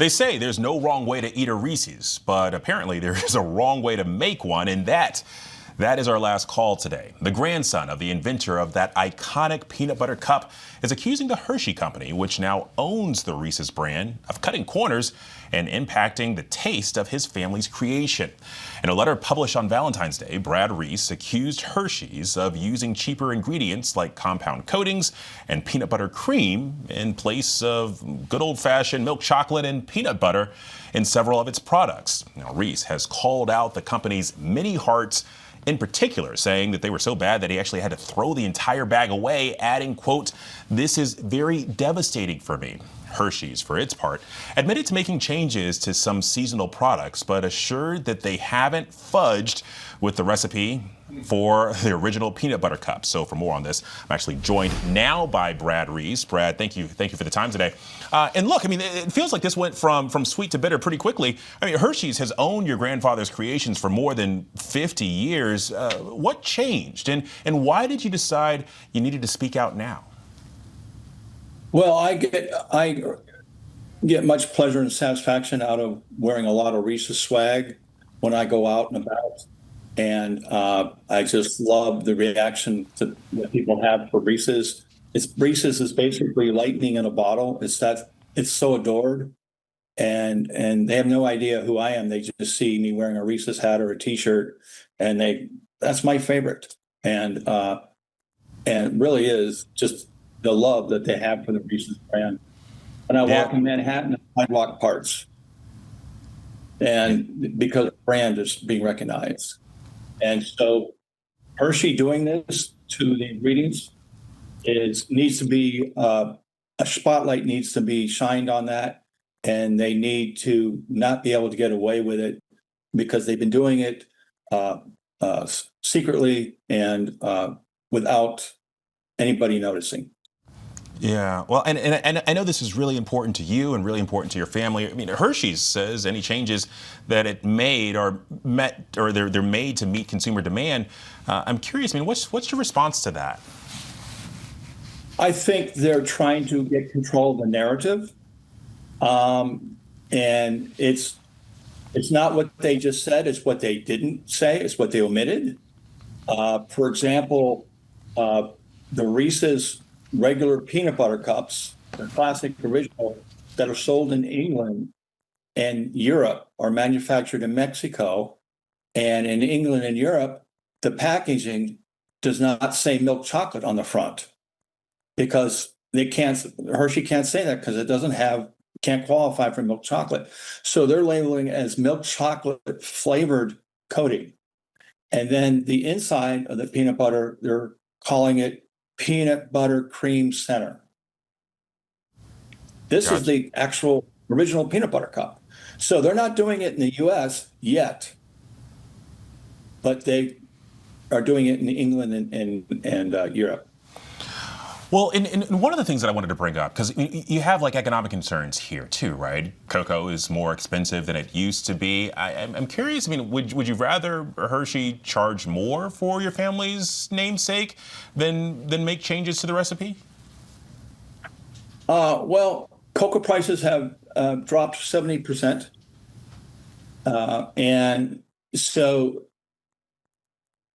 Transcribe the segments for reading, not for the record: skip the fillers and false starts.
They say there's no wrong way to eat a Reese's, but apparently there is a wrong way to make one, and that is our last call today. The grandson of the inventor of that iconic peanut butter cup is accusing the Hershey company, which now owns the Reese's brand, of cutting corners and impacting the taste of his family's creation. In a letter published on Valentine's Day, Brad Reese accused Hershey's of using cheaper ingredients like compound coatings and peanut butter cream in place of good old-fashioned milk chocolate and peanut butter in several of its products. Now, Reese has called out the company's mini hearts in particular, saying that they were so bad that he actually had to throw the entire bag away, adding, quote, "This is very devastating for me." Hershey's, for its part, admitted to making changes to some seasonal products, but assured that they haven't fudged with the recipe for the original peanut butter cup. So for more on this, I'm actually joined now by Brad Reese. Brad, thank you for the time today. And look, I mean, it feels like this went from sweet to bitter pretty quickly. I mean, Hershey's has owned your grandfather's creations for more than 50 years. What changed, and why did you decide you needed to speak out now? Well, I get much pleasure and satisfaction out of wearing a lot of Reese's swag when I go out and about. And I just love the reaction that people have for Reese's. Reese's is basically lightning in a bottle. It's so adored, and they have no idea who I am. They just see me wearing a Reese's hat or a T-shirt, and that's my favorite. And it really is just the love that they have for the Reese's brand. When I walk in Manhattan, I walk parts, and because the brand is being recognized. And so Hershey doing this to the ingredients needs to be a spotlight needs to be shined on that, and they need to not be able to get away with it because they've been doing it secretly and without anybody noticing. Yeah, well, and I know this is really important to you and really important to your family. I mean, Hershey's says any changes that it made are met, or they're made to meet consumer demand. I'm curious. I mean, what's your response to that? I think they're trying to get control of the narrative, and it's not what they just said; it's what they didn't say; it's what they omitted. For example, the Reese's regular peanut butter cups, the classic original that are sold in England and Europe, are manufactured in Mexico. And in England and Europe, the packaging does not say milk chocolate on the front because Hershey can't say that because it can't qualify for milk chocolate. So they're labeling it as milk chocolate flavored coating. And then the inside of the peanut butter, they're calling it peanut butter cream center. This is the actual original peanut butter cup. So they're not doing it in the U.S. yet, but they are doing it in England and Europe. Well, and one of the things that I wanted to bring up, because you have like economic concerns here too, right? Cocoa is more expensive than it used to be. I'm curious, I mean, would you rather Hershey charge more for your family's namesake than make changes to the recipe? Well, cocoa prices have dropped 70%. And so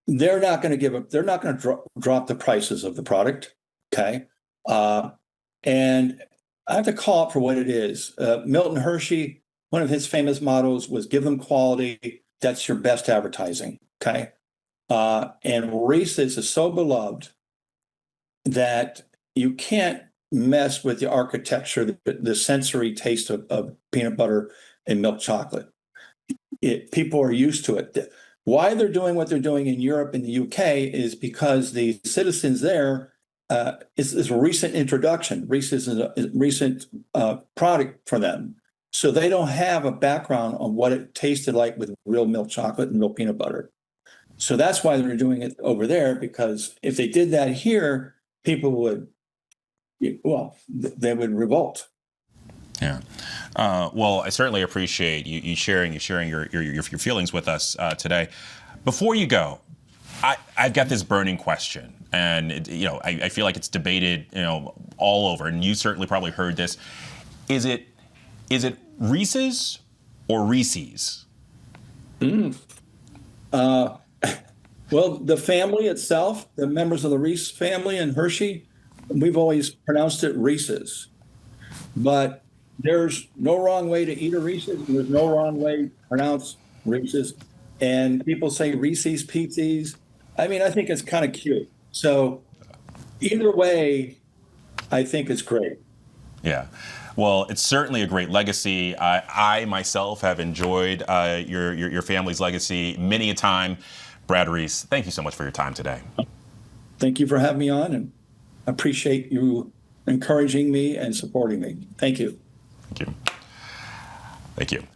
they're not going to drop the prices of the product. Okay. And I have to call it for what it is. Milton Hershey, one of his famous mottos was give them quality. That's your best advertising. Okay. And Reese's is so beloved that you can't mess with the architecture, the sensory taste of peanut butter and milk chocolate. People are used to it. Why they're doing what they're doing in Europe and the UK is because the citizens there is a recent introduction. Reese is a recent product for them. So they don't have a background on what it tasted like with real milk chocolate and real peanut butter. So that's why they're doing it over there, because if they did that here, people would, they would revolt. Yeah. Well, I certainly appreciate you sharing your feelings with us today. Before you go, I've got this burning question, and I feel like it's debated all over, and you certainly probably heard this. Is it Reese's or Reese's? Well, the family itself, the members of the Reese family in Hershey, we've always pronounced it Reese's. But there's no wrong way to eat a Reese's, and there's no wrong way to pronounce Reese's. And people say Reese's Pieces. I mean, I think it's kind of cute. So either way, I think it's great. Yeah. Well, it's certainly a great legacy. I myself have enjoyed your family's legacy many a time. Brad Reese, thank you so much for your time today. Thank you for having me on, and I appreciate you encouraging me and supporting me. Thank you. Thank you. Thank you.